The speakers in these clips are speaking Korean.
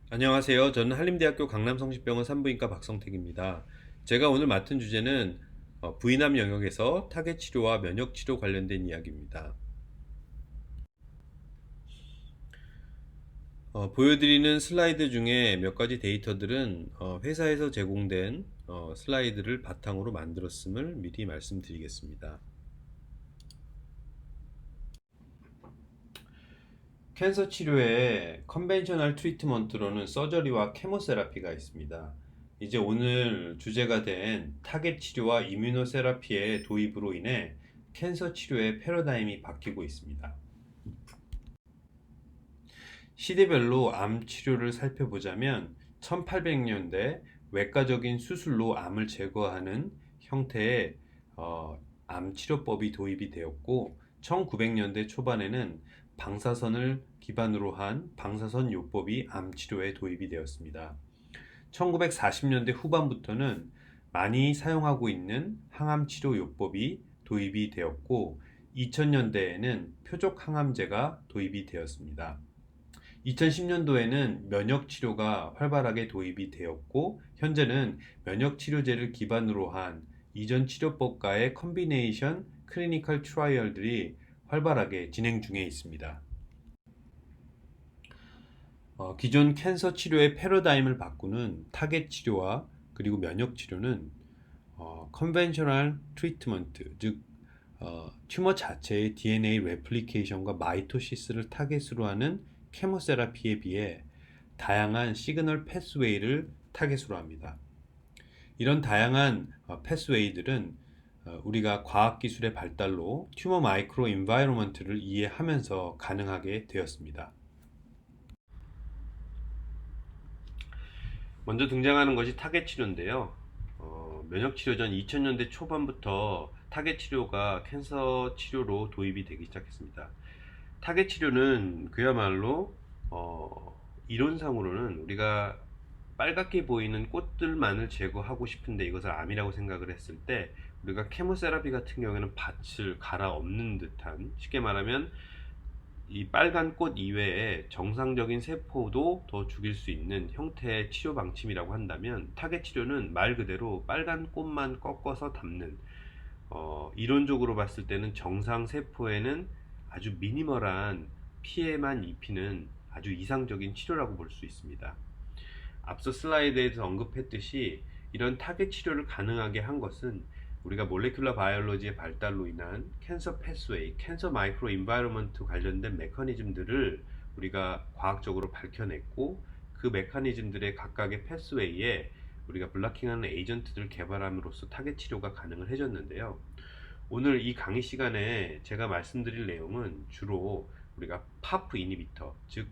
안녕하세요. 저는 한림대학교 강남성심병원 산부인과 박성택입니다. 제가 오늘 맡은 주제는 부인암 영역에서 타겟 치료와 면역 치료 관련된 이야기입니다. 보여드리는 슬라이드 중에 몇 가지 데이터들은 회사에서 제공된 슬라이드를 바탕으로 만들었음을 미리 말씀드리겠습니다. 캔서 치료에 컨벤셔널 트리트먼트로는 서저리와 케모세라피가 있습니다. 이제 오늘 주제가 된 타겟 치료와 이뮤노세라피의 도입으로 인해 캔서 치료의 패러다임이 바뀌고 있습니다. 시대별로 암 치료를 살펴보자면 1800년대 외과적인 수술로 암을 제거하는 형태의 암 치료법이 도입이 되었고 1900년대 초반에는 방사선을 기반으로 한 방사선 요법이 암 치료에 도입이 되었습니다. 1940년대 후반부터는 많이 사용하고 있는 항암 치료 요법이 도입이 되었고 2000년대에는 표적 항암제가 도입이 되었습니다. 2010년도에는 면역 치료가 활발하게 도입이 되었고 현재는 면역 치료제를 기반으로 한 이전 치료법과의 컨비네이션 클리니컬 트라이얼들이 활발하게 진행 중에 있습니다. 기존 캔서 치료의 패러다임을 바꾸는 타겟 치료와 그리고 면역 치료는 컨벤셔널 트리트먼트, 즉 튜머 자체의 DNA 레플리케이션과 마이토시스를 타겟으로 하는 케모세라피에 비해 다양한 시그널 패스웨이를 타겟으로 합니다. 이런 다양한 패스웨이들은 우리가 과학기술의 발달로 튜머 마이크로 인바이로먼트를 이해하면서 가능하게 되었습니다. 먼저 등장하는 것이 타겟 치료인데요. 면역 치료 전 2000년대 초반부터 타겟 치료가 캔서 치료로 도입이 되기 시작했습니다. 타겟 치료는 그야말로 이론상으로는 우리가 빨갛게 보이는 꽃들만을 제거하고 싶은데 이것을 암이라고 생각을 했을 때 우리가 케모세라피 같은 경우에는 밭을 갈아엎는 듯한, 쉽게 말하면 이 빨간 꽃 이외에 정상적인 세포도 더 죽일 수 있는 형태의 치료 방침이라고 한다면 타겟 치료는 말 그대로 빨간 꽃만 꺾어서 담는, 이론적으로 봤을 때는 정상 세포에는 아주 미니멀한 피해만 입히는 아주 이상적인 치료라고 볼 수 있습니다. 앞서 슬라이드에서 언급했듯이 이런 타겟 치료를 가능하게 한 것은 우리가 몰레큘러 바이올로지의 발달로 인한 캔서 패스웨이, 캔서 마이크로 인바이러먼트 관련된 메커니즘들을 우리가 과학적으로 밝혀냈고 그 메커니즘들의 각각의 패스웨이에 우리가 블락킹하는 에이전트들을 개발함으로써 타겟 치료가 가능을 해줬는데요. 오늘 이 강의 시간에 제가 말씀드릴 내용은 주로 우리가 파프 이니비터, 즉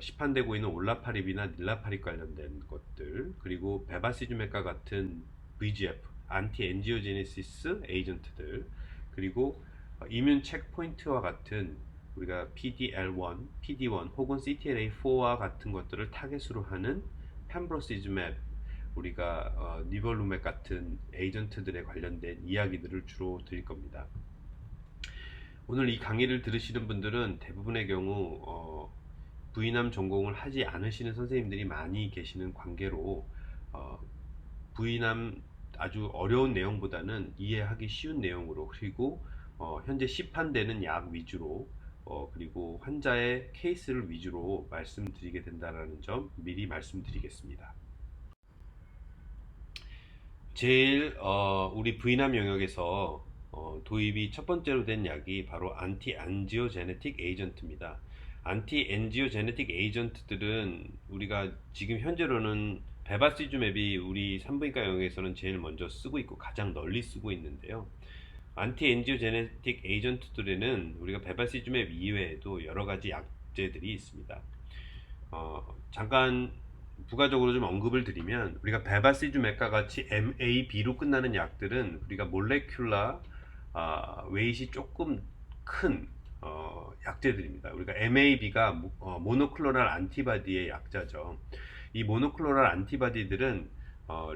시판되고 있는 올라파립이나 닐라파립 관련된 것들, 그리고 베바시즈맥과 같은 VGF, 안티 엔지오제네시스 에이전트들, 그리고 이뮨 체크포인트와 같은 우리가 PDL1, PD1 혹은 CTLA4와 같은 것들을 타겟으로 하는 펜브로시즈맵, 우리가 니볼루맥 같은 에이전트들에 관련된 이야기들을 주로 드릴 겁니다. 오늘 이 강의를 들으시는 분들은 대부분의 경우 부인암 전공을 하지 않으시는 선생님들이 많이 계시는 관계로 부인암 아주 어려운 내용보다는 이해하기 쉬운 내용으로, 그리고 현재 시판되는 약 위주로 그리고 환자의 케이스를 위주로 말씀드리게 된다는 점 미리 말씀드리겠습니다. 제일 우리 부인암 영역에서 도입이 첫 번째로 된 약이 바로 안티 안지오제네틱 에이전트입니다. 안티 엔지오제네틱 에이전트들은 우리가 지금 현재로는 베바시주맵이 우리 산부인과 영역에서는 제일 먼저 쓰고 있고 가장 널리 쓰고 있는데요. 안티 엔지오제네틱 에이전트들에는 우리가 베바시주맵 이외에도 여러 가지 약제들이 있습니다. 잠깐 부가적으로 좀 언급을 드리면 우리가 베바시주맥과 같이 MAB로 끝나는 약들은 우리가 몰레큘라 웨이트이 조금 큰 약제들입니다. 우리가 MAB가 모노클로날 안티바디의 약자죠. 이 모노클로날 안티바디들은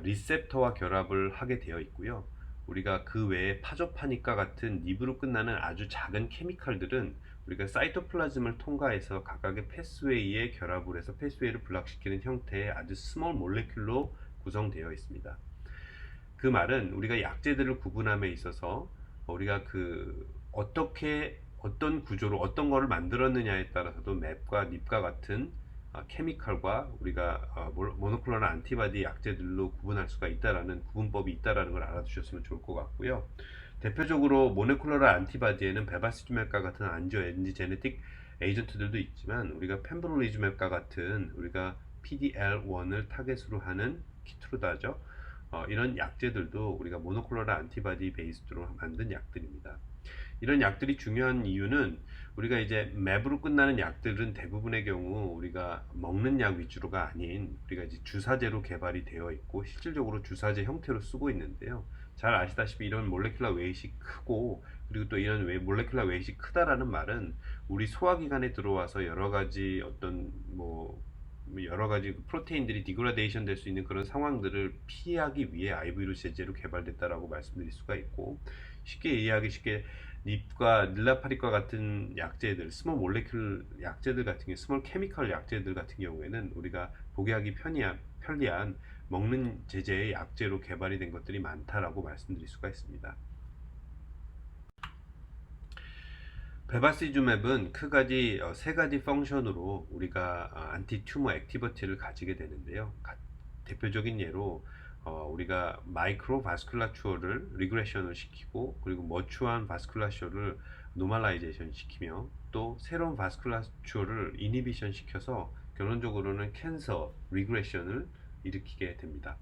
리셉터와 결합을 하게 되어 있고요. 우리가 그 외에 파조파니까 같은 닙으로 끝나는 아주 작은 케미칼들은 우리가 사이토플라즘을 통과해서 각각의 패스웨이에 결합을 해서 패스웨이를 블락시키는 형태의 아주 스몰 몰레큘로 구성되어 있습니다. 그 말은 우리가 약재들을 구분함에 있어서 우리가 어떻게 어떤 구조로 어떤 거를 만들었느냐에 따라서도 맵과 닙과 같은 케미컬과 우리가 모노클로널 안티바디 약재들로 구분할 수가 있다라는 구분법이 있다라는 걸 알아두셨으면 좋을 것 같고요. 대표적으로 모노클로널 안티바디에는 베바시주맵과 같은 안지오 엔지제네틱 에이전트들도 있지만 우리가 펜브롤리주맵과 같은 우리가 PDL1을 타겟으로 하는 키트루다죠. 이런 약재들도 우리가 모노클로널 안티바디 베이스로 만든 약들입니다. 이런 약들이 중요한 이유는 우리가 이제 맵으로 끝나는 약들은 대부분의 경우 우리가 먹는 약 위주로가 아닌 우리가 이제 주사제로 개발이 되어 있고 실질적으로 주사제 형태로 쓰고 있는데요. 잘 아시다시피 이런 몰레큘러 웨이트이 크고 그리고 또 이런 몰레큘러 웨이트이 크다라는 말은 우리 소화기관에 들어와서 여러 가지 여러 가지 프로테인들이 디그라데이션 될 수 있는 그런 상황들을 피하기 위해 IV로 제제로 개발됐다라고 말씀드릴 수가 있고 쉽게 이해하기 쉽게 닙과 닐라파립과 같은 약재들, 스몰 몰레큘 약재들 같은 경우, 스몰 케미컬 약재들 같은 경우에는 우리가 복용하기 편리한 먹는 제제의 약재로 개발이 된 것들이 많다라고 말씀드릴 수가 있습니다. 베바시주맵은 세 가지 펑션으로 우리가 안티 튜머 액티비티를 가지게 되는데요. 대표적인 예로 우리가 마이크로 바스큘라추어를 리그레션을 시키고 그리고 머추한 바스큘라추어를 노멀라이제이션 시키며 또 새로운 바스큘라추어를 이니비션 시켜서 결론적으로는 캔서 리그레션을 일으키게 됩니다.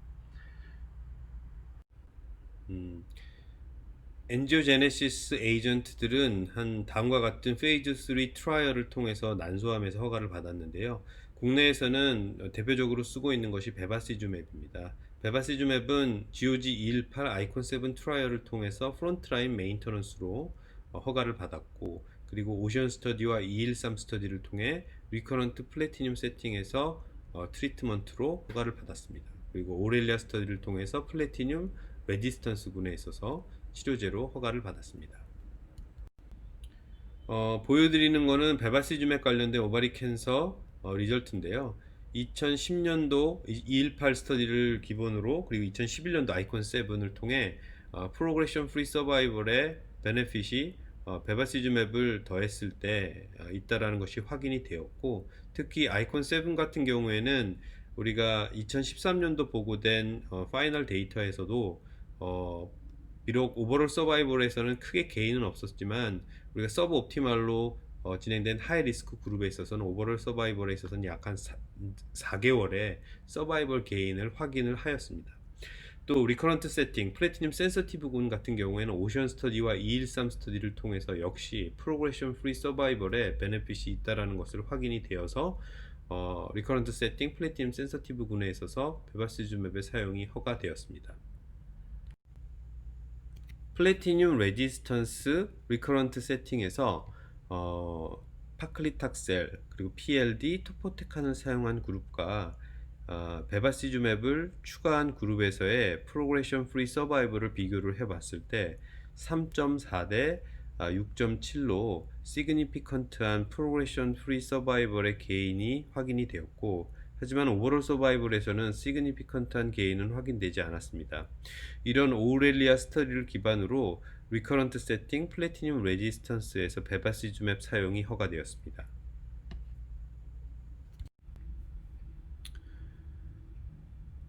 엔지오제네시스 에이전트들은 한 다음과 같은 페이즈 3 트라이얼을 통해서 난소암에서 허가를 받았는데요. 국내에서는 대표적으로 쓰고 있는 것이 베바시주맵입니다. 베바시주맵은 GOG218 아이콘 7 트라이얼을 통해서 프론트라인 메인터넌스로 허가를 받았고 그리고 오션 스터디와 213 스터디를 통해 리커런트 플래티늄 세팅에서 트리트먼트로 허가를 받았습니다. 그리고 오렐리아 스터디를 통해서 플래티늄 레지스턴스 군에 있어서 치료제로 허가를 받았습니다. 보여드리는 거는 베바시즘에 관련된 오바리 캔서 리절트인데요. 2010년도 218 스터디를 기본으로 그리고 2011년도 아이콘 7을 통해 프로그레션 프리 서바이벌의 베네핏이 베바시즈맵을 더했을 때 있다라는 것이 확인이 되었고 특히 아이콘 7 같은 경우에는 우리가 2013년도 보고된 파이널 데이터에서도 비록 오버롤 서바이벌에서는 크게 게인은 없었지만 우리가 서브 옵티말로 진행된 하이 리스크 그룹에 있어서는 오버롤 서바이벌에 있어서는 약 한 4개월의 서바이벌 게인을 확인을 하였습니다. 또 리커런트 세팅, 플래티늄 센서티브군 같은 경우에는 오션 스터디와 213 스터디를 통해서 역시 프로그레션 프리 서바이벌에 베네핏이 있다라는 것을 확인이 되어서 리커런트 세팅, 플래티늄 센서티브군에 있어서 베바시즈맵의 사용이 허가되었습니다. 플래티늄 레지스턴스 리커런트 세팅에서 파클리탁셀 그리고 PLD, 토포테칸을 사용한 그룹과 베바시주맵을 추가한 그룹에서의 프로그레션 프리 서바이벌을 비교를 해봤을 때 3.4 대 6.7로 시그니피컨트한 프로그레션 프리 서바이벌의 게인이 확인이 되었고 하지만 오버롤 서바이벌에서는 시그니피컨트한 게인은 확인되지 않았습니다. 이런 오레리아 스터디를 기반으로 리커런트 세팅 플래티늄 레지스턴스에서 베바시주맵 사용이 허가되었습니다.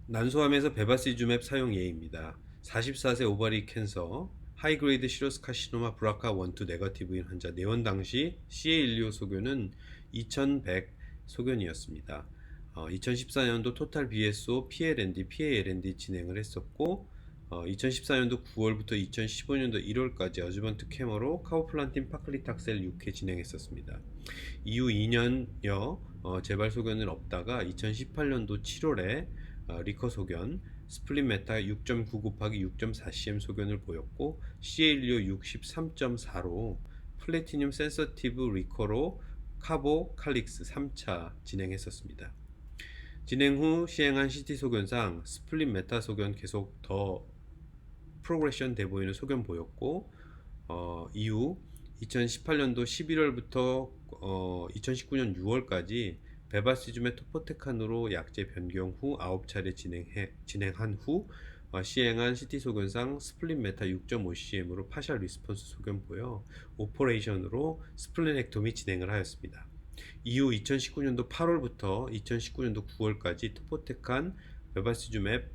난소암에서 베바시주맵 사용 예입니다. 44세 오바리 캔서, 하이그레이드 시러스 카시노마 브라카 1-2 네거티브인 환자 내원 당시 CA12 소견은 2100 소견이었습니다. 2014년도 토탈 BSO PLND, PALND 진행을 했었고 2014년도 9월부터 2015년도 1월까지 어즈번트 캐머로 카오플란틴 파클리탁셀 6회 진행했었습니다. 이후 2년여 재발 소견은 없다가 2018년도 7월에 리커 소견, 스플릿 메타 6.9 곱하기 6.4cm 소견을 보였고 CA12 63.4로 플래티늄 센서티브 리커로 카보 칼릭스 3차 진행했었습니다. 진행 후 시행한 CT 소견상 스플릿 메타 소견 계속 더 프로그레션 돼 보이는 소견 보였고 이후 2018년도 11월부터 2019년 6월까지 베바시즘의 토포테칸으로 약제 변경 후 9차례 진행한 후 시행한 CT 소견상 스플린 메타 6.5cm으로 파셜 리스폰스 소견보여 오퍼레이션으로 스플레넥토미 진행을 하였습니다. 이후 2019년도 8월부터 2019년도 9월까지 토포테칸 베바시주맵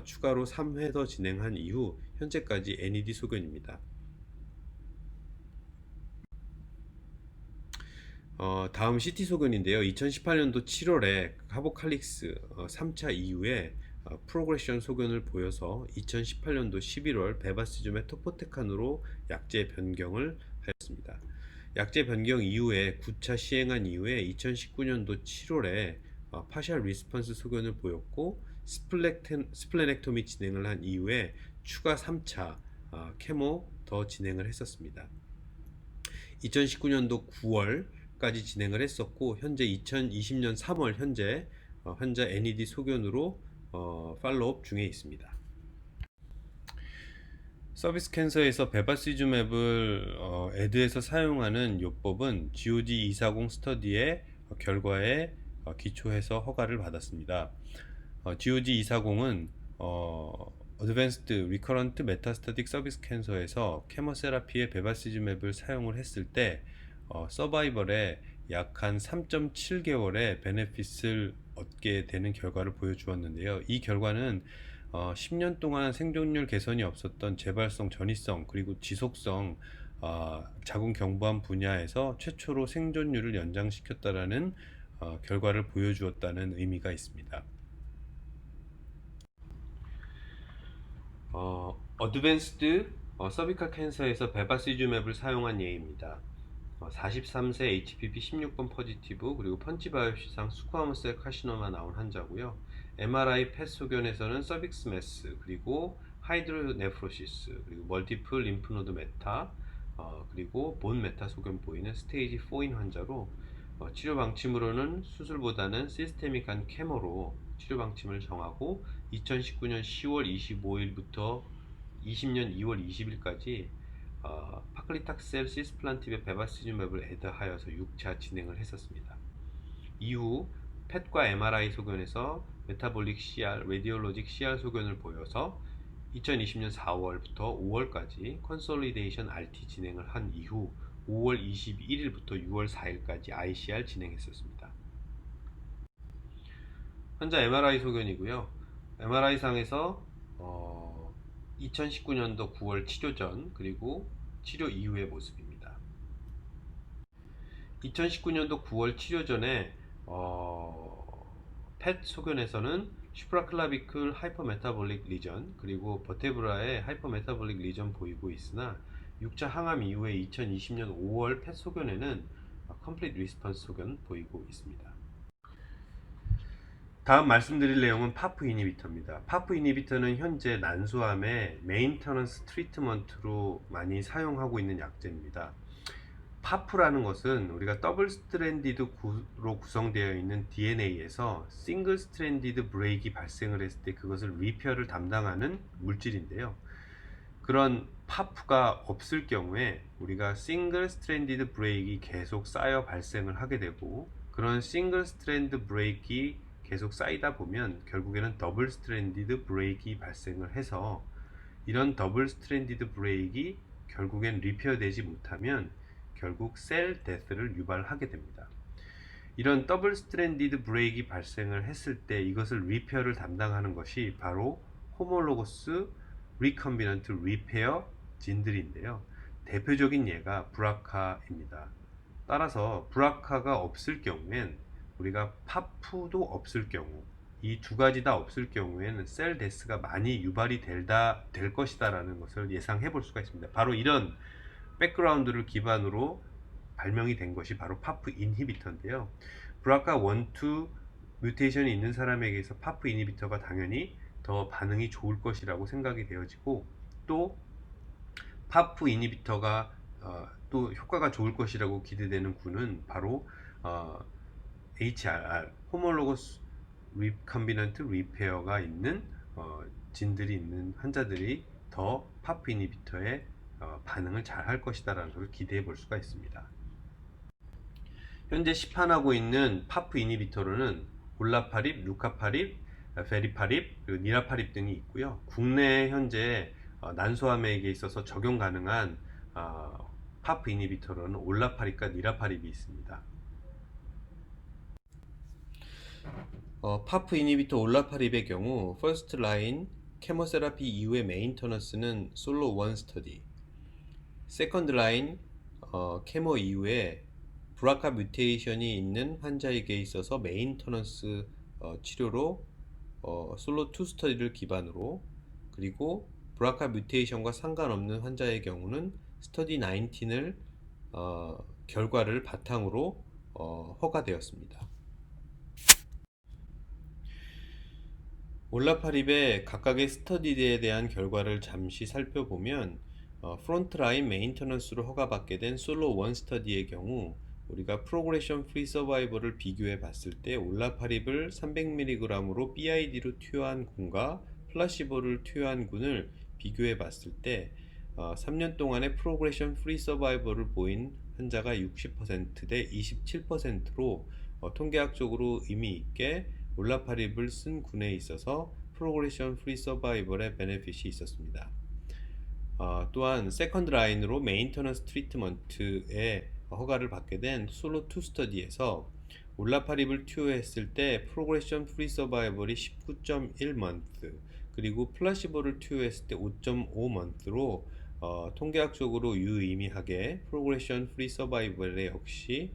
추가로 3회 더 진행한 이후 현재까지 NED 소견입니다. 다음 CT 소견인데요. 2018년도 7월에 하보칼릭스 3차 이후에 프로그레션 소견을 보여서 2018년도 11월 베바시즘의 토포테칸으로 약제 변경을 하였습니다. 약제 변경 이후에 9차 시행한 이후에 2019년도 7월에 파셜 리스폰스 소견을 보였고 스플레넥토미 진행을 한 이후에 추가 3차 케모 더 진행을 했었습니다. 2019년도 9월까지 진행을 했었고 현재 2020년 3월 현재 환자 NED 소견으로 팔로업 중에 있습니다. 서비스 캔서에서 베바시주맵을 에드에서 사용하는 요법은 GOG 240 스터디의 결과에 기초해서 허가를 받았습니다. GOG 240은 Advanced Recurrent Metastatic Cervix Cancer에서 케모세라피의 베바시즈맵을 사용을 했을 때 서바이벌에 약 한 3.7개월의 베네핏을 얻게 되는 결과를 보여주었는데요. 이 결과는 10년 동안 생존율 개선이 없었던 재발성, 전이성 그리고 지속성 자궁 경부암 분야에서 최초로 생존율을 연장시켰다라는 결과를 보여주었다는 의미가 있습니다. 어드밴스드 서비컬 캔서에서 베바시주맵을 사용한 예입니다. 43세 HPV 16번 포지티브 그리고 펀치 바이옵시상 스쿼머스 카시노마 나온 환자고요. MRI 펫 소견에서는 서빅스 메스 그리고 하이드로네프로시스 그리고 멀티플 림프노드 메타 그리고 본 메타 소견 보이는 스테이지 4인 환자로 치료 방침으로는 수술보다는 시스테믹한 케모로 치료 방침을 정하고 2019년 10월 25일부터 20년 2월 20일까지 파클리탁셀 시스플란티베 베바시즈맵을 애드하여서 6차 진행을 했었습니다. 이후 펫과 MRI 소견에서 메타볼릭 CR, 레디올로직 CR 소견을 보여서 2020년 4월부터 5월까지 컨솔리데이션 RT 진행을 한 이후 5월 21일부터 6월 4일까지 ICR 진행했었습니다. 환자 MRI 소견이고요. MRI 상에서 2019년도 9월 치료 전 그리고 치료 이후의 모습입니다. 2019년도 9월 치료 전에 펫 소견에서는 슈프라클라비클 하이퍼메타볼릭 리전 그리고 버테브라의 하이퍼메타볼릭 리전 보이고 있으나 6차 항암 이후에 2020년 5월 펫 소견에는 컴플리트 리스폰스 소견 보이고 있습니다. 다음 말씀드릴 내용은 파프 이니비터입니다. 파프 이니비터는 현재 난소암의 메인터넌스 트리트먼트로 많이 사용하고 있는 약제입니다. 파프라는 것은 우리가 더블 스트랜디드로 구성되어 있는 DNA에서 싱글 스트랜디드 브레이크가 발생을 했을 때 그것을 리페어를 담당하는 물질인데요. 그런 파프가 없을 경우에 우리가 싱글 스트랜디드 브레이크가 계속 쌓여 발생을 하게 되고 그런 싱글 스트랜드 브레이크가 계속 쌓이다 보면 결국에는 더블 스트랜디드 브레이크가 발생을 해서 이런 더블 스트랜디드 브레이크가 결국엔 리페어 되지 못하면 결국 셀 데스를 유발하게 됩니다. 이런 더블 스트랜디드 브레이크가 발생을 했을 때 이것을 리페어를 담당하는 것이 바로 호몰로거스 리컨비넌트 리페어 진들인데요. 대표적인 예가 브라카입니다. 따라서 브라카가 없을 경우엔 우리가 파프도 없을 경우 이 두 가지 다 없을 경우에는 셀 데스가 많이 유발이 될 것이다 라는 것을 예상해 볼 수가 있습니다. 바로 이런 백그라운드를 기반으로 발명이 된 것이 바로 파프 인히비터인데요. 브라카 1, 2 뮤테이션이 있는 사람에게서 파프 인히비터가 당연히 더 반응이 좋을 것이라고 생각이 되어지고 또 파프 인히비터가 또 효과가 좋을 것이라고 기대되는 군은 바로 HRR, 호몰로거스 리컨비넌트 리페어가 있는 진들이 있는 환자들이 더 파프 이니비터에 반응을 잘 할 것이다라는 걸 기대해 볼 수가 있습니다. 현재 시판하고 있는 파프 이니비토르는 올라파립, 루카파립, 베리파립, 그리고 니라파립 등이 있고요. 국내에 현재 난소암액에 있어서 적용 가능한 파프 이니비토르는 올라파립과 니라파립이 있습니다. 파프 이니비토 올라파립의 경우 퍼스트 라인 케모세라피 이후의 메인터넌스는 솔로 원 스터디, 세컨드 라인 케모 이후에 브라카 뮤테이션이 있는 환자에게 있어서 메인터넌스 치료로 솔로 2 스터디를 기반으로, 그리고 브라카 뮤테이션과 상관없는 환자의 경우는 스터디 19을 결과를 바탕으로 허가되었습니다. 올라파립의 각각의 스터디에 대한 결과를 잠시 살펴보면 프론트라인 메인터넌스로 허가받게 된 솔로 원 스터디의 경우 우리가 프로그레션 프리 서바이벌을 비교해 봤을 때 올라파립을 300mg으로 BID로 투여한 군과 플라시보를 투여한 군을 비교해 봤을 때 3년 동안의 프로그레션 프리 서바이벌을 보인 환자가 60%대 27%로 통계학적으로 의미 있게 올라파립을 쓴 군에 있어서 프로그레션 프리 서바이벌의 베네핏이 있었습니다. 또한 세컨드 라인으로 메인터넌스 트리트먼트에 허가를 받게 된 솔로 2 스터디에서 올라파립을 투여했을 때 프로그레션 프리 서바이벌이 19.1month, 그리고 플라시보를 투여했을 때 5.5month로 통계학적으로 유의미하게 프로그레션 프리 서바이벌에 역시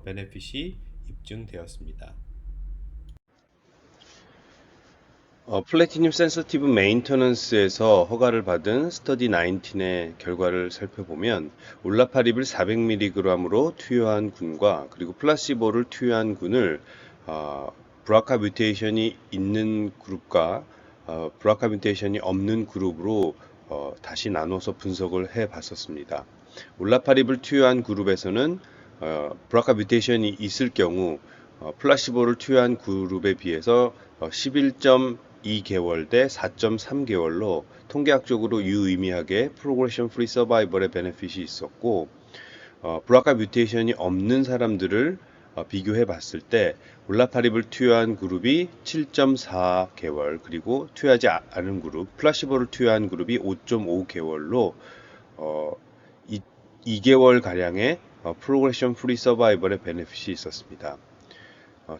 베네핏이 입증되었습니다. 플래티늄 센서티브 메인터넌스에서 허가를 받은 스터디 19의 결과를 살펴보면 올라파립을 400mg으로 투여한 군과 그리고 플라시보를 투여한 군을 브라카 뮤테이션이 있는 그룹과 브라카 뮤테이션이 없는 그룹으로 다시 나눠서 분석을 해 봤었습니다. 올라파립을 투여한 그룹에서는 브라카 뮤테이션이 있을 경우 플라시보를 투여한 그룹에 비해서 11.2개월 대 4.3개월로 통계학적으로 유의미하게 프로그레션 프리 서바이벌의 베네핏이 있었고, 브라카 뮤테이션이 없는 사람들을 비교해 봤을 때 올라파립을 투여한 그룹이 7.4개월, 그리고 투여하지 않은 그룹, 플라시보를 투여한 그룹이 5.5개월로 2개월 가량의 프로그레션 프리 서바이벌의 베네핏이 있었습니다.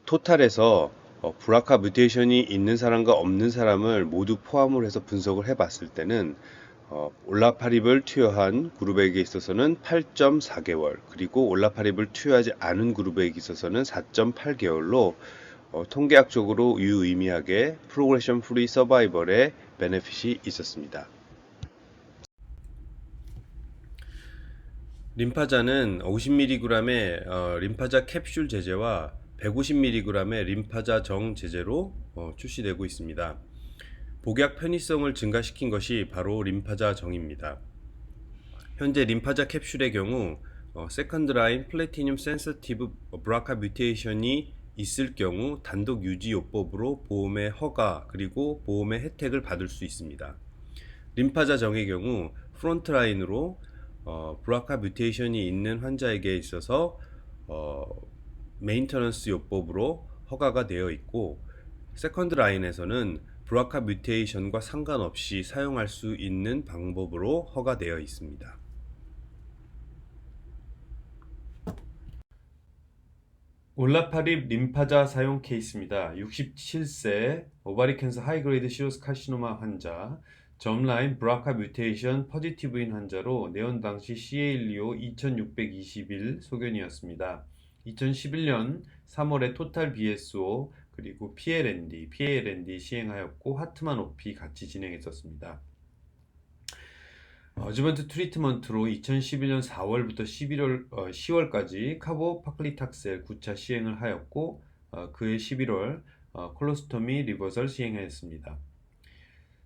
토탈에서 브라카 뮤테이션이 있는 사람과 없는 사람을 모두 포함을 해서 분석을 해봤을 때는 올라파립을 투여한 그룹에게 있어서는 8.4개월, 그리고 올라파립을 투여하지 않은 그룹에게 있어서는 4.8개월로 통계학적으로 유의미하게 프로그레션 프리 서바이벌의 베네핏이 있었습니다. 림파자는 50mg의 림파자 캡슐 제제와 150mg의 림파자 정 제제로 출시되고 있습니다. 복약 편의성을 증가시킨 것이 바로 림파자 정입니다. 현재 림파자 캡슐의 경우 세컨드 라인 플래티늄 센서티브 브라카 뮤테이션이 있을 경우 단독 유지 요법으로 보험의 허가 그리고 보험의 혜택을 받을 수 있습니다. 림파자 정의 경우 프론트 라인으로 브라카 뮤테이션이 있는 환자에게 있어서 메인터넌스 요법으로 허가가 되어 있고, 세컨드 라인에서는 브라카 뮤테이션과 상관없이 사용할 수 있는 방법으로 허가되어 있습니다. 올라파립 림파자 사용 케이스입니다. 67세 오바리 캔서 하이그레이드 시로스 카시노마 환자, 점라인 브라카 뮤테이션 포지티브인 환자로 내원 당시 CA125 2621 소견이었습니다. 2011년 3월에 토탈 BSO 그리고 PALND 시행하였고 하트만 OP 같이 진행했었습니다. 어즈먼트 트리트먼트로 2011년 4월부터 10월까지 카보파클리탁셀 9차 시행을 하였고 그해 11월 콜로스토미 리버설 시행하였습니다.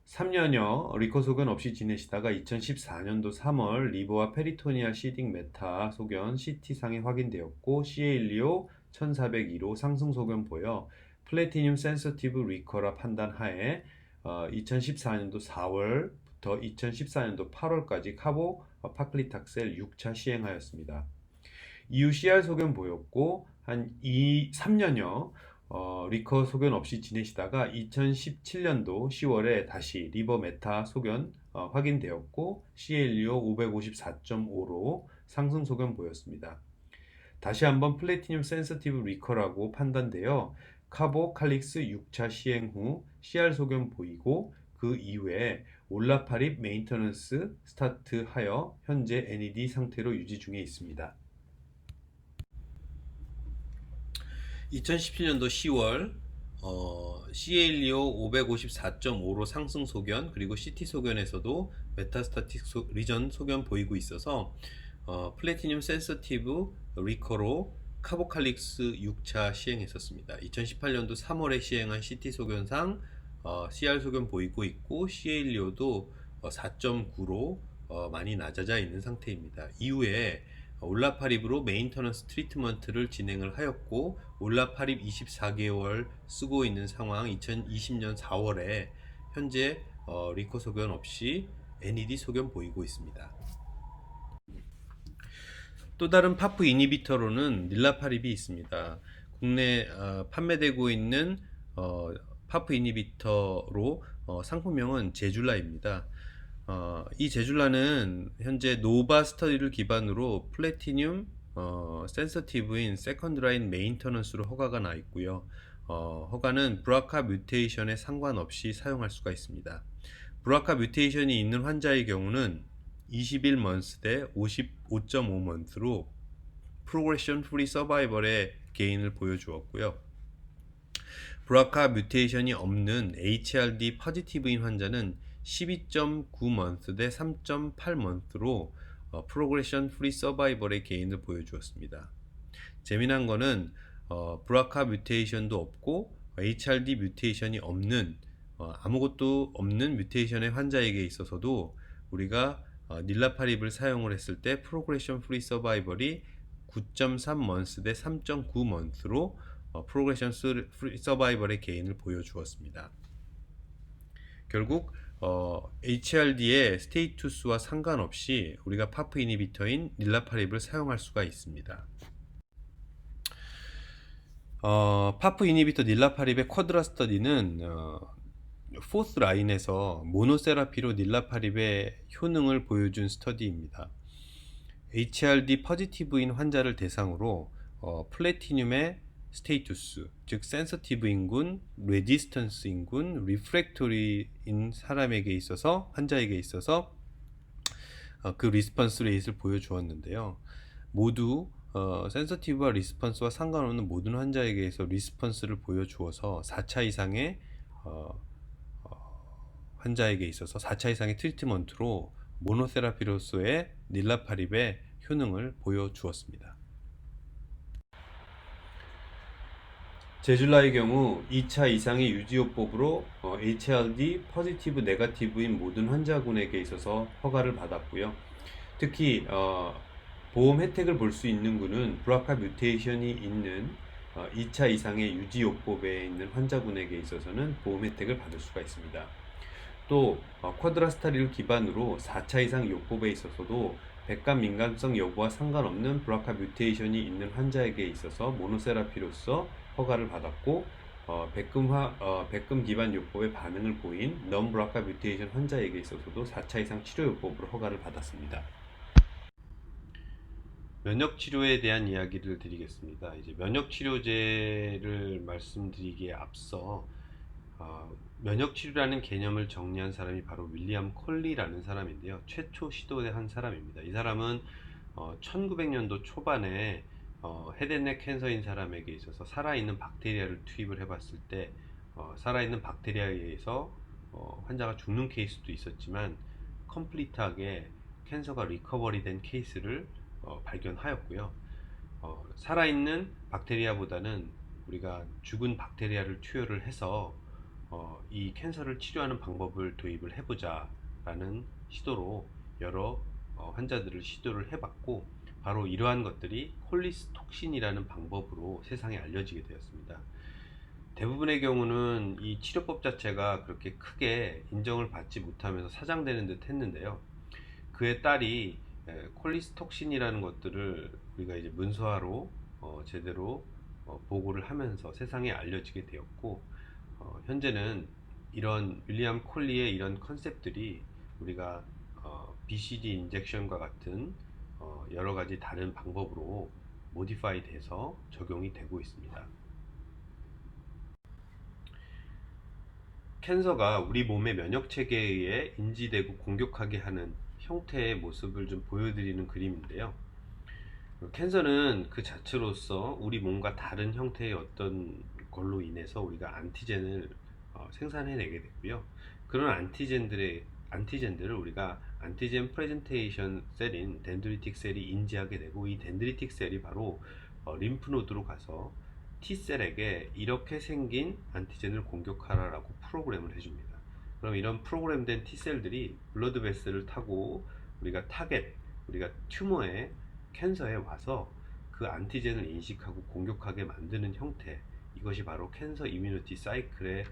3년여 리커 소견 없이 지내시다가 2014년도 3월 리버와 페리토니알 시딩 메타 소견 CT상에 확인되었고 CA125 1402로 상승 소견 보여 플래티늄 센서티브 리커라 판단 하에 2014년도 4월부터 2014년도 8월까지 카보 파클리탁셀 6차 시행하였습니다. 이후 CR 소견 보였고 한 3년여 리커 소견 없이 지내시다가 2017년도 10월에 다시 리버 메타 소견 확인되었고 CLO 554.5로 상승 소견 보였습니다. 다시 한번 플래티늄 센서티브 리커라고 판단되어 카보칼릭스 6차 시행 후 CR 소견 보이고 그 이후에 올라파립 메인터넌스 스타트하여 현재 NED 상태로 유지 중에 있습니다. 2017년도 10월 CLO 554.5로 상승 소견 그리고 CT 소견에서도 메타스타틱 리전 소견 보이고 있어서 플래티늄 센서티브 리커로 카보칼릭스 6차 시행했었습니다. 2018년도 3월에 시행한 CT 소견상 CR 소견 보이고 있고 CLO도 4.9로 많이 낮아져 있는 상태입니다. 이후에 올라파립으로 메인터넌스 트리트먼트를 진행을 하였고 올라파립 24개월 쓰고 있는 상황 2020년 4월에 현재 리커 소견 없이 NED 소견 보이고 있습니다. 또 다른 파프 이니비터로는 닐라파립이 있습니다. 국내 판매되고 있는 파프 이니비터로 상품명은 제줄라입니다. 이 제줄라는 현재 노바 스터디를 기반으로 플래티늄 센서티브인 세컨드 라인 메인터넌스로 허가가 나 있고요. 허가는 브라카 뮤테이션에 상관없이 사용할 수가 있습니다. 브라카 뮤테이션이 있는 환자의 경우는 21먼스 대 55.5먼스로 프로그레션 프리 서바이벌의 게인을 보여주었고요. 브라카 뮤테이션이 없는 HRD 포지티브인 환자는 12.9먼스 대 3.8먼스로 프로그레션 프리 서바이벌의 게인을 보여주었습니다. 재미난 거는 브라카 뮤테이션도 없고 HRD 뮤테이션이 없는 아무것도 없는 뮤테이션의 환자에게 있어서도 우리가 닐라파립을 사용을 했을 때 프로그레션 프리 서바이벌이 9.3먼스 대 3.9먼스로 프로그레션 프리 서바이벌의 게인을 보여주었습니다. 결국 HRD의 스테이투스와 상관없이 우리가 파프 이니비터인 닐라파립을 사용할 수가 있습니다. 파프 이니비터 닐라파립의 쿼드라 스터디는 포스 라인에서 모노세라피로 닐라파립의 효능을 보여준 스터디입니다. HRD 포지티브인 환자를 대상으로 플래티늄의 스테이투스, 즉 센서티브 인군, 레지스턴스 인군, 리프렉토리인 사람에게 있어서 환자에게 있어서 그 리스폰스 레이트를 보여주었는데요. 모두 센서티브와 리스폰스와 상관없는 모든 환자에게서 리스폰스를 보여주어서 4차 이상의 환자에게 있어서 4차 이상의 트리트먼트로 모노세라피로서의 닐라파립의 효능을 보여주었습니다. 제줄라의 경우 2차 이상의 유지요법으로 HRD 포지티브 네거티브인 모든 환자군에게 있어서 허가를 받았고요. 특히 보험 혜택을 볼 수 있는 군은 브라카 뮤테이션이 있는 2차 이상의 유지요법에 있는 환자군에게 있어서는 보험 혜택을 받을 수가 있습니다. 또 쿼드라스타리를 기반으로 4차 이상 요법에 있어서도 백감 민감성 여부와 상관없는 브라카 뮤테이션이 있는 환자에게 있어서 모노세라피로서 허가를 받았고 백금 기반 요법에 반응을 보인 non 브라카 뮤테이션 환자에게 있어서도 4차 이상 치료 요법으로 허가를 받았습니다. 면역 치료에 대한 이야기를 드리겠습니다. 이제 면역 치료제를 말씀드리기에 앞서 면역 치료라는 개념을 정리한 사람이 바로 윌리엄 콜리라는 사람인데요. 최초 시도한 사람입니다. 이 사람은 1900년도 초반에 헤드앤넥 캔서인 사람에게 있어서 살아있는 박테리아를 투입을 해봤을 때 살아있는 박테리아에 의해서 환자가 죽는 케이스도 있었지만 컴플리트하게 캔서가 리커버리 된 케이스를 발견하였고요. 살아있는 박테리아보다는 우리가 죽은 박테리아를 투여를 해서 이 캔서를 치료하는 방법을 도입을 해보자 라는 시도로 여러 환자들을 시도를 해봤고 바로 이러한 것들이 콜리스톡신이라는 방법으로 세상에 알려지게 되었습니다. 대부분의 경우는 이 치료법 자체가 그렇게 크게 인정을 받지 못하면서 사장되는 듯 했는데요. 그의 딸이 콜리스톡신이라는 것들을 우리가 이제 문서화로 제대로 보고를 하면서 세상에 알려지게 되었고, 현재는 이런 윌리엄 콜리의 이런 컨셉들이 우리가 BCG 인젝션과 같은 여러 가지 다른 방법으로 모디파이 돼서 적용이 되고 있습니다. 캔서가 우리 몸의 면역 체계에 의해 인지되고 공격하게 하는 형태의 모습을 좀 보여드리는 그림인데요. 캔서는 그 자체로서 우리 몸과 다른 형태의 어떤 걸로 인해서 우리가 안티젠을 생산해내게 되고요. 그런 안티젠들을 우리가 안티젠 프레젠테이션 셀인 덴드리틱 셀이 인지하게 되고, 이 덴드리틱 셀이 바로 림프노드로 가서 T셀에게 이렇게 생긴 안티젠을 공격하라라고 프로그램을 해줍니다. 그럼 이런 프로그램된 T셀들이 블러드 베슬을 타고 우리가 튜머에 캔서에 와서 그 안티젠을 인식하고 공격하게 만드는 형태, 이것이 바로 캔서 이뮤니티 사이클의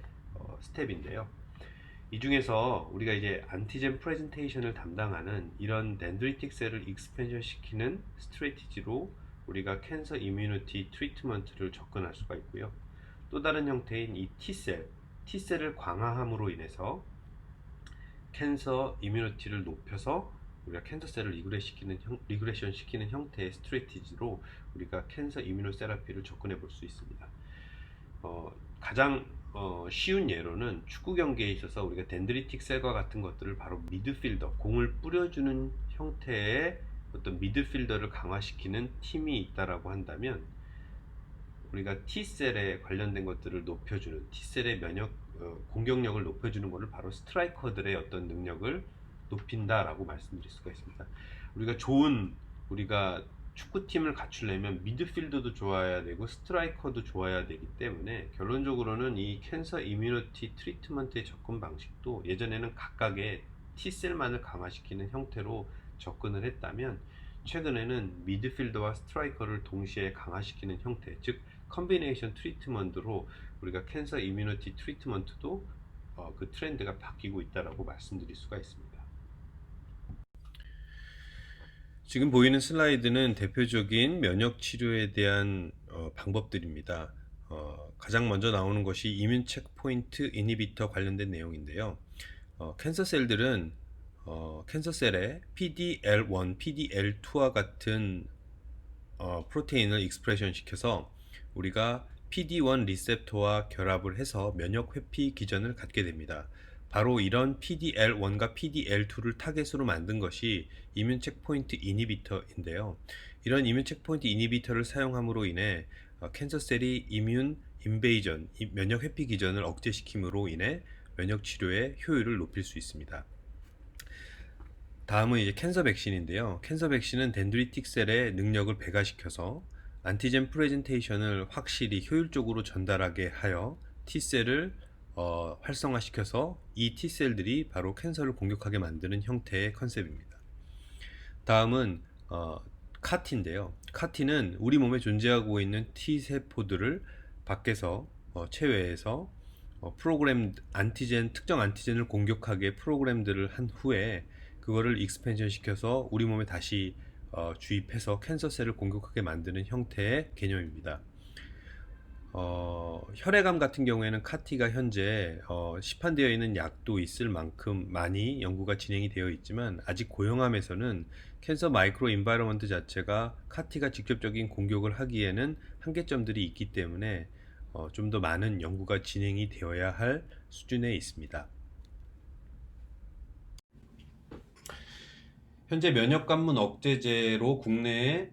스텝인데요. 이 중에서 우리가 이제 안티젠 프레젠테이션을 담당하는 이런 덴드리틱 셀을 익스펜션 시키는 스트레티지로 우리가 캔서 이뮤니티 트리트먼트를 접근할 수가 있고요. 또 다른 형태인 이 T셀을 강화함으로 인해서 캔서 이뮤니티를 높여서 우리가 캔서셀을 리그레션 시키는 형태의 스트레티지로 우리가 캔서 이뮤노세라피를 접근해 볼 수 있습니다. 가장 쉬운 예로는 축구 경기에 있어서 우리가 덴드리틱 셀과 같은 것들을 바로 미드필더, 공을 뿌려주는 형태의 어떤 미드필더를 강화시키는 팀이 있다라고 한다면, 우리가 T셀에 관련된 것들을 높여주는, T셀의 공격력을 높여주는 것을 바로 스트라이커들의 어떤 능력을 높인다라고 말씀드릴 수가 있습니다. 우리가 축구팀을 갖추려면 미드필더도 좋아야 되고 스트라이커도 좋아야 되기 때문에, 결론적으로는 이 캔서 이뮤니티 트리트먼트의 접근 방식도 예전에는 각각의 T셀만을 강화시키는 형태로 접근을 했다면, 최근에는 미드필더와 스트라이커를 동시에 강화시키는 형태, 즉 컨비네이션 트리트먼트로 우리가 캔서 이뮤니티 트리트먼트도 그 트렌드가 바뀌고 있다라고 말씀드릴 수가 있습니다. 지금 보이는 슬라이드는 대표적인 면역 치료에 대한 방법들입니다. 가장 먼저 나오는 것이 이뮨 체크포인트 이니비터 관련된 내용인데요. 캔서 셀들은 캔서 셀에 PDL1, PDL2와 같은 프로테인을 익스프레션 시켜서 우리가 PD1 리셉터와 결합을 해서 면역 회피 기전을 갖게 됩니다. 바로 이런 PDL1과 PDL2를 타겟으로 만든 것이 이뮨 체크포인트 이니비터인데요. 이런 이뮨 체크포인트 이니비터를 사용함으로 인해 캔서 셀이 이뮨 인베이전, 면역 회피 기전을 억제시킴으로 인해 면역 치료의 효율을 높일 수 있습니다. 다음은 이제 캔서 백신인데요. 캔서 백신은 덴드리틱 셀의 능력을 배가시켜서 안티젠 프레젠테이션을 확실히 효율적으로 전달하게 하여 T셀을 활성화시켜서 이 T셀들이 바로 캔서를 공격하게 만드는 형태의 컨셉입니다. 다음은 카티인데요. 카티는 우리 몸에 존재하고 있는 T세포들을 밖에서 체외에서 특정 안티젠을 공격하게 프로그램들을 한 후에 그거를 익스펜션 시켜서 우리 몸에 다시 주입해서 캔서셀을 공격하게 만드는 형태의 개념입니다. 혈액암 같은 경우에는 카티가 현재 시판되어 있는 약도 있을 만큼 많이 연구가 진행이 되어 있지만, 아직 고형암에서는 캔서 마이크로 인바이러먼트 자체가 카티가 직접적인 공격을 하기에는 한계점들이 있기 때문에 좀 더 많은 연구가 진행이 되어야 할 수준에 있습니다. 현재 면역관문 억제제로 국내에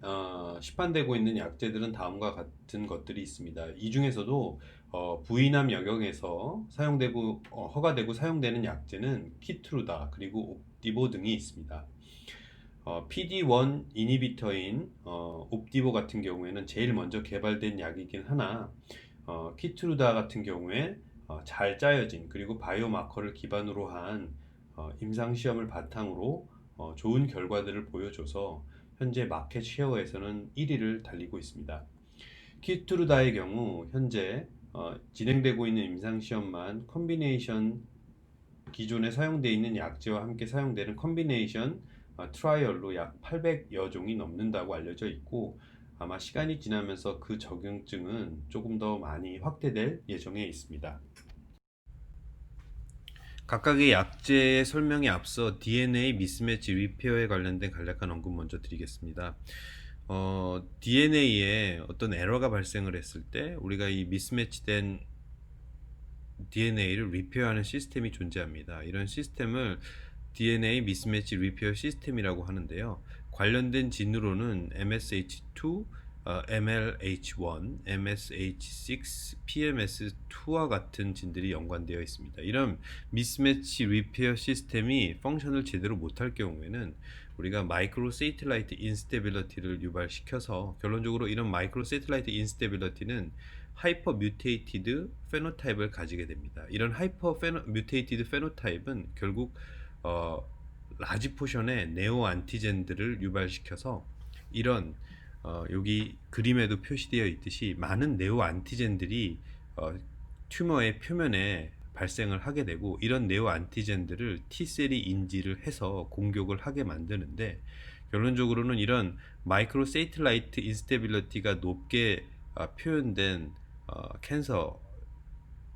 시판되고 있는 약제들은 다음과 같은 것들이 있습니다. 이 중에서도 부인암 영역에서 허가되고 사용되는 약제는 키트루다, 그리고 옵디보 등이 있습니다. PD1 이니비터인 옵디보 같은 경우에는 제일 먼저 개발된 약이긴 하나, 키트루다 같은 경우에 잘 짜여진, 그리고 바이오마커를 기반으로 한 임상시험을 바탕으로 좋은 결과들을 보여줘서 현재 마켓 쉐어에서는 1위를 달리고 있습니다. 키트루다의 경우 현재 진행되고 있는 임상시험만 기존에 사용되어 있는 약제와 함께 사용되는 컨비네이션 트라이얼로 약 800여 종이 넘는다고 알려져 있고, 아마 시간이 지나면서 그 적용증은 조금 더 많이 확대될 예정에 있습니다. 각각의 약제의 설명에 앞서 DNA 미스매치 리페어에 관련된 간략한 언급 먼저 드리겠습니다. DNA에 어떤 에러가 발생을 했을 때 우리가 이 미스매치된 DNA를 리페어하는 시스템이 존재합니다. 이런 시스템을 DNA 미스매치 리페어 시스템이라고 하는데요. 관련된 진으로는 MSH2, MLH1, MSH6, PMS2와 같은 진들이 연관되어 있습니다. 이런 미스매치 리페어 시스템이 펑션을 제대로 못할 경우에는 우리가 마이크로 세이틀라이트 인스테빌리티를 유발시켜서, 결론적으로 이런 마이크로 세이틀라이트 인스테빌리티는 하이퍼 뮤테이티드 페노타입을 가지게 됩니다. 이런 하이퍼 뮤테이티드 페노타입은 결국 어, 라지 포션의 네오 안티젠들을 유발시켜서 이런 여기 그림에도 표시되어 있듯이 많은 네오 안티젠들이 튜머의 표면에 발생을 하게 되고, 이런 네오 안티젠들을 T셀이 인지를 해서 공격을 하게 만드는데, 결론적으로는 이런 마이크로 세이틀라이트 인스테빌리티가 높게 표현된 캔서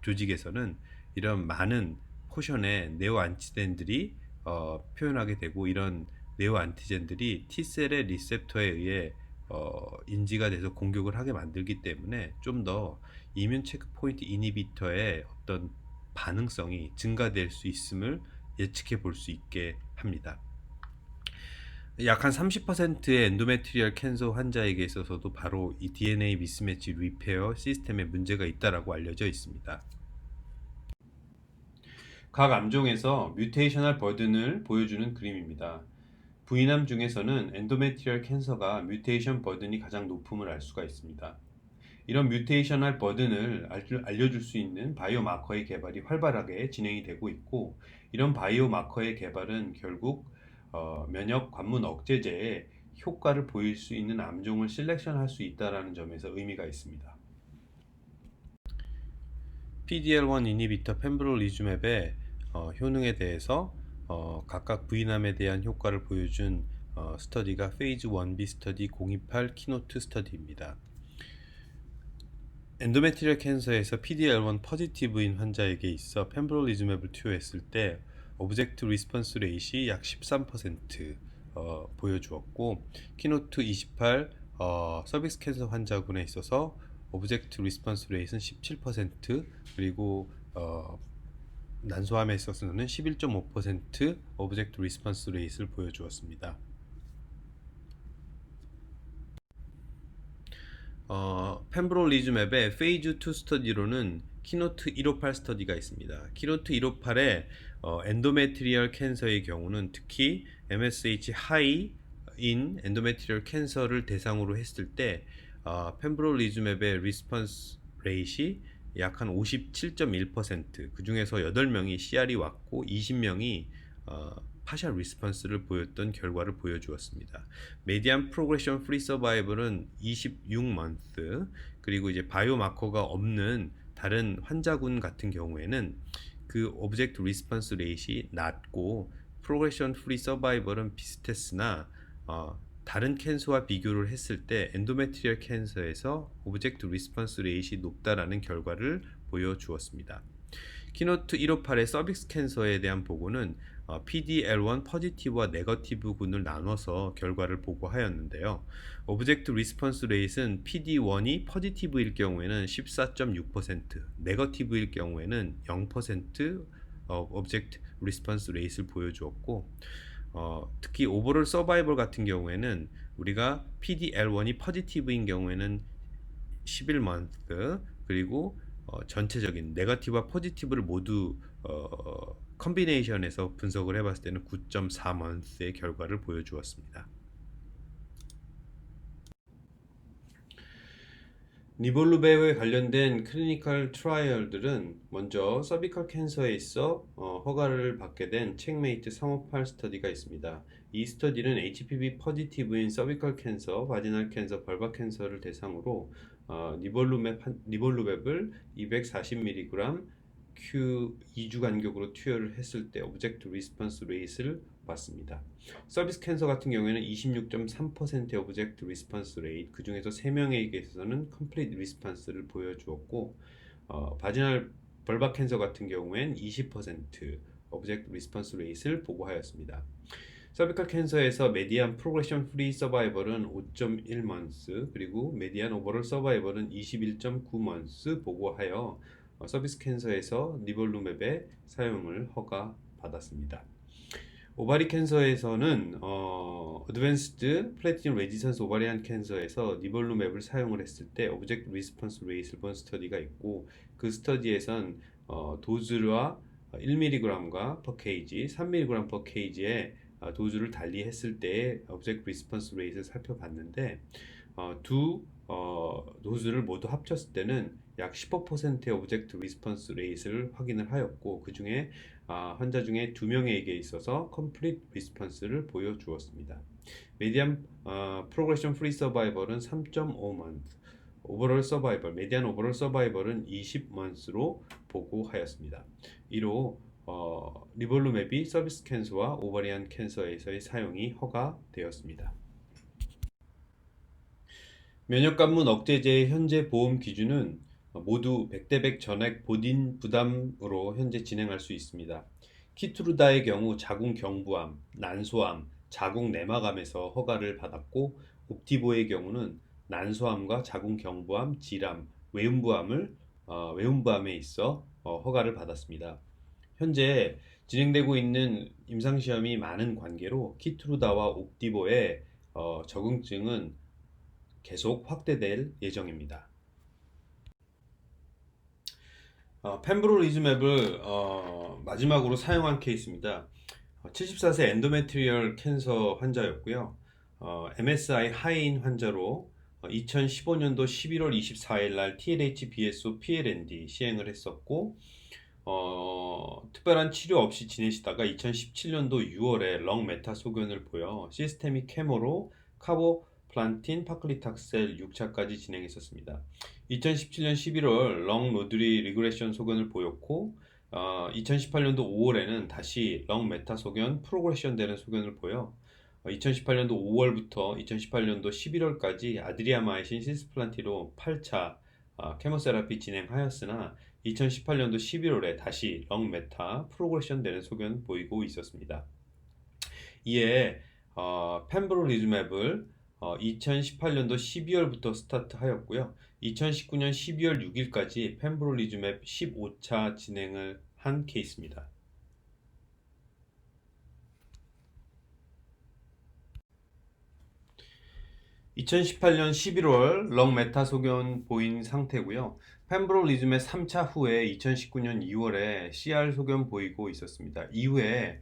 조직에서는 이런 많은 포션의 네오 안티젠들이 표현하게 되고, 이런 네오 안티젠들이 T셀의 리셉터에 의해 인지가 돼서 공격을 하게 만들기 때문에 좀 더 이뮨 체크포인트 이니비터의 어떤 반응성이 증가될 수 있음을 예측해 볼 수 있게 합니다. 약 한 30%의 엔도메트리얼 캔서 환자에게 있어서도 바로 이 DNA 미스매치 리페어 시스템에 문제가 있다라고 알려져 있습니다. 각 암종에서 뮤테이셔널 버든을 보여주는 그림입니다. V남 중에서는 엔도메트리얼 캔서가 뮤테이션 버든이 가장 높음을 알 수가 있습니다. 이런 뮤테이셔널 버든을 알려줄 수 있는 바이오마커의 개발이 활발하게 진행이 되고 있고, 이런 바이오마커의 개발은 결국 면역 관문 억제제에 효과를 보일 수 있는 암종을 실렉션할 수 있다는 점에서 의미가 있습니다. PDL1 이니비터 펜브롤리주맵의 효능에 대해서 각각 V남에 대한 효과를 보여준 스터디가 페이즈 1B 스터디 028 키노트 스터디입니다. 엔도메트리얼 캔서에서 PDL1 포지티브인 환자에게 있어 펜브롤리즈맵을 투여했을 때 오브젝트 리스폰스 레이시 약 13% 보여주었고, 키노트 28 서빅스 캔서 환자군에 있어서 오브젝트 리스폰스 레이트는 17%, 그리고 난소암에 있어서는 11.5% 오브젝트 리스폰스 레이트를 보여주었습니다. 펜브롤리즈맵의 페이즈 2 스터디로는 키노트 158 스터디가 있습니다. 키노트 158의 엔도메트리얼 캔서의 경우는 특히 MSH 하이인 엔도메트리얼 캔서를 대상으로 했을 때 펜브롤리즈맵의 리스폰스 레이시 약 한 57.1%, 그 중에서 8명이 CR이 왔고 20명이 파셜 리스폰스를 보였던 결과를 보여주었습니다. 메디안 프로그레션 프리 서바이벌은 26month, 그리고 이제 바이오마커가 없는 다른 환자군 같은 경우에는 그 오브젝트 리스폰스 레이트이 낮고 프로그레션 프리 서바이벌은 비슷했으나 다른 캔서와 비교를 했을 때 엔도메트리얼 캔서에서 오브젝트 리스폰스 레이트이 높다라는 결과를 보여주었습니다. 키노트 158의 서빅스 캔서에 대한 보고는 PDL1 포지티브와 네거티브군을 나눠서 결과를 보고하였는데요. 오브젝트 리스폰스 레이트는 PD1이 포지티브일 경우에는 14.6%, 네거티브일 경우에는 0% 오브젝트 리스폰스 레이트를 보여주었고, 특히 오버롤 서바이벌 같은 경우에는 우리가 PDL1이 포지티브인 경우에는 11month, 그리고 전체적인 네거티브와 포지티브를 모두 컨비네이션에서 분석을 해봤을 때는 9.4month의 결과를 보여주었습니다. 니볼루베에 관련된 클리니컬 트라이얼들은 먼저 서비컬 캔서에 있어 허가를 받게 된 체크메이트 358 스터디가 있습니다. 이 스터디는 HPV 포지티브인 서비컬 캔서, 바지널 캔서, 벌바 캔서를 대상으로 니볼루맵을 240mg Q 2주 간격으로 투여를 했을 때 오브젝트 리스폰스 레이트를 봤습니다. 서비스 캔서 같은 경우에는 26.3%의 오브젝트 리스폰스 레이트, 그 중에서 3명에게 있어서는 컴플리트 리스폰스를 보여주었고, 바지널 벌박 캔서 같은 경우엔 20% 오브젝트 리스폰스 레이트를 보고하였습니다. 서비컬 캔서에서 메디안 프로그레션 프리 서바이벌은 5.1months, 그리고 메디안 오버롤 서바이벌은 21.9months 보고하여 서비스 캔서에서 니볼루맵의 사용을 허가받았습니다. 오바리 캔서에서는 어드밴스드 플래티넘 레지선스 오바리안 캔서에서 니볼루맵을 사용을 했을 때 오브젝트 리스폰스 레이트를 본 스터디가 있고, 그 스터디에선 도즈와 1mg과 per kg, 3mg per kg의 도즈를 달리 했을 때의 오브젝트 리스폰스 레이트를 살펴봤는데, 두 도즈를 모두 합쳤을 때는 약 15%의 오브젝트 리스폰스 레이트를 확인을 하였고, 그 중에 환자 중에 2명에게 있어서 컴플리트 리스폰스를 보여주었습니다. 메디안 프로그레션 프리 서바이벌은 3.5month, 오버롤 서바이벌, 메디안 오버롤 서바이벌은 20months로 보고하였습니다. 이로 리볼루맵이 서비스 캔서와 오버리안 캔서에서의 사용이 허가되었습니다. 면역관문 억제제의 현재 보험 기준은 모두 100대100 전액 본인 부담으로 현재 진행할 수 있습니다. 키트루다의 경우 자궁 경부암, 난소암, 자궁 내막암에서 허가를 받았고, 옵티보의 경우는 난소암과 자궁 경부암, 질암, 외음부암에 있어 허가를 받았습니다. 현재 진행되고 있는 임상시험이 많은 관계로 키트루다와 옵티보의 적응증은 계속 확대될 예정입니다. 펜브롤리즈맵을 마지막으로 사용한 케이스입니다. 74세 엔도메트리얼 캔서 환자였고요. MSI 하이인 환자로 2015년도 11월 24일 날 TLH BSO PLND 시행을 했었고, 특별한 치료 없이 지내시다가 2017년도 6월에 렁 메타 소견을 보여 시스테믹 케모로 카보플란틴 파클리탁셀 6차까지 진행했었습니다. 2017년 11월 렁 노드리 리그레션 소견을 보였고, 2018년도 5월에는 다시 렁 메타 소견 프로그레션 되는 소견을 보여 2018년도 5월부터 2018년도 11월까지 아드리아마이신 시스플란티로 8차 케모세라피 진행하였으나 2018년도 11월에 다시 렁 메타 프로그레션 되는 소견 보이고 있었습니다. 이에 펜브롤리즈맵을 2018년도 12월부터 스타트하였고요. 2019년 12월 6일까지 펜브롤리즈맵 15차 진행을 한 케이스입니다. 2018년 11월 렁 메타 소견 보인 상태고요. 펜브롤리즘의 3차 후에 2019년 2월에 CR 소견 보이고 있었습니다. 이후에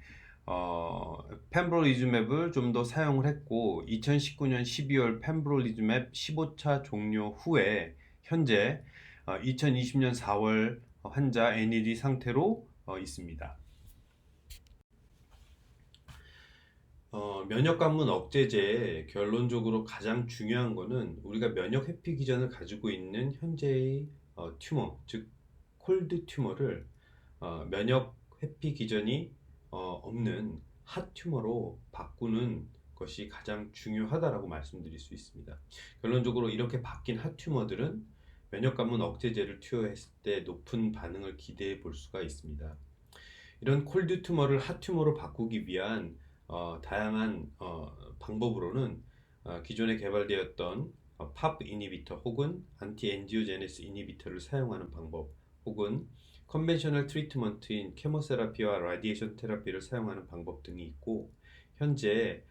펜브롤리즈맵을 좀 더 사용을 했고, 2019년 12월 펜브롤리즈맵 15차 종료 후에 현재 2020년 4월 환자 NED 상태로 있습니다. 면역관문 억제제의 결론적으로 가장 중요한 거는 우리가 면역 회피 기전을 가지고 있는 현재의 튜머, 즉 콜드 튜머를 면역 회피 기전이 없는 핫 튜머로 바꾸는 것이 가장 중요하다라고 말씀드릴 수 있습니다. 결론적으로 이렇게 바뀐 핫 튜머들은 면역관문 억제제를 투여했을 때 높은 반응을 기대해 볼 수가 있습니다. 이런 콜드 튜머를 핫 튜머로 바꾸기 위한 다양한 방법으로는 기존에 개발되었던 PARP 이니비터 혹은 안티 엔지오제네스 이니비터를 사용하는 방법, 혹은 컨벤셔널 트리트먼트인 케모세라피와 라디에이션 테라피를 사용하는 방법 등이 있고, 현재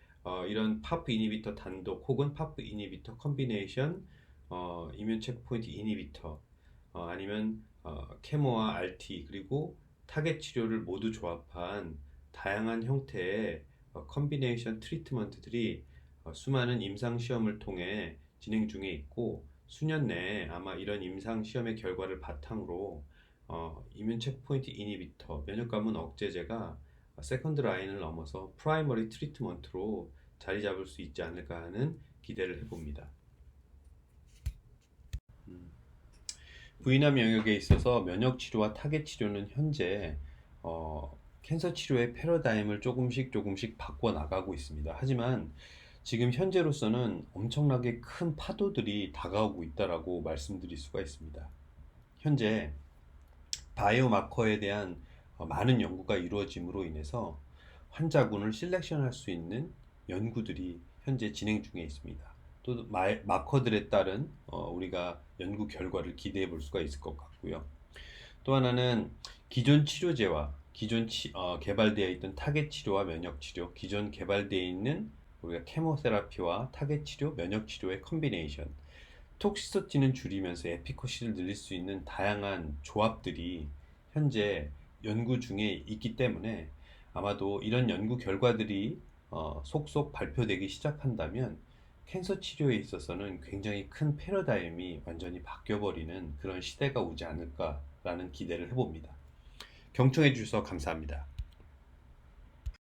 이런 PARP 이니비터 단독 혹은 PARP 이니비터 컨비네이션 이뮨 체크포인트 이니비터, 아니면 케모와 RT 그리고 타겟 치료를 모두 조합한 다양한 형태의 컨비네이션 트리트먼트들이 수많은 임상 시험을 통해 진행 중에 있고, 수년 내에 아마 이런 임상 시험의 결과를 바탕으로 이뮨 체크포인트 이니비터 면역관문 억제제가 세컨드 라인을 넘어서 프라이머리 트리트먼트로 자리 잡을 수 있지 않을까 하는 기대를 해봅니다. 부인암 영역에 있어서 면역 치료와 타겟 치료는 현재 캔서 치료의 패러다임을 조금씩 바꿔 나가고 있습니다. 하지만 지금 현재로서는 엄청나게 큰 파도들이 다가오고 있다라고 말씀드릴 수가 있습니다. 현재 바이오마커에 대한 많은 연구가 이루어짐으로 인해서 환자군을 실렉션할 수 있는 연구들이 현재 진행 중에 있습니다. 또 마커들에 따른 우리가 연구 결과를 기대해 볼 수가 있을 것 같고요. 또 하나는 기존 치료제와 개발되어 있던 타겟 치료와 면역 치료, 기존 개발되어 있는 우리가 케모세라피와 타겟 치료, 면역 치료의 컨비네이션, 톡시서티는 줄이면서 에피커시를 늘릴 수 있는 다양한 조합들이 현재 연구 중에 있기 때문에 아마도 이런 연구 결과들이 속속 발표되기 시작한다면 캔서 치료에 있어서는 굉장히 큰 패러다임이 완전히 바뀌어버리는 그런 시대가 오지 않을까라는 기대를 해봅니다. 경청해 주셔서 감사합니다.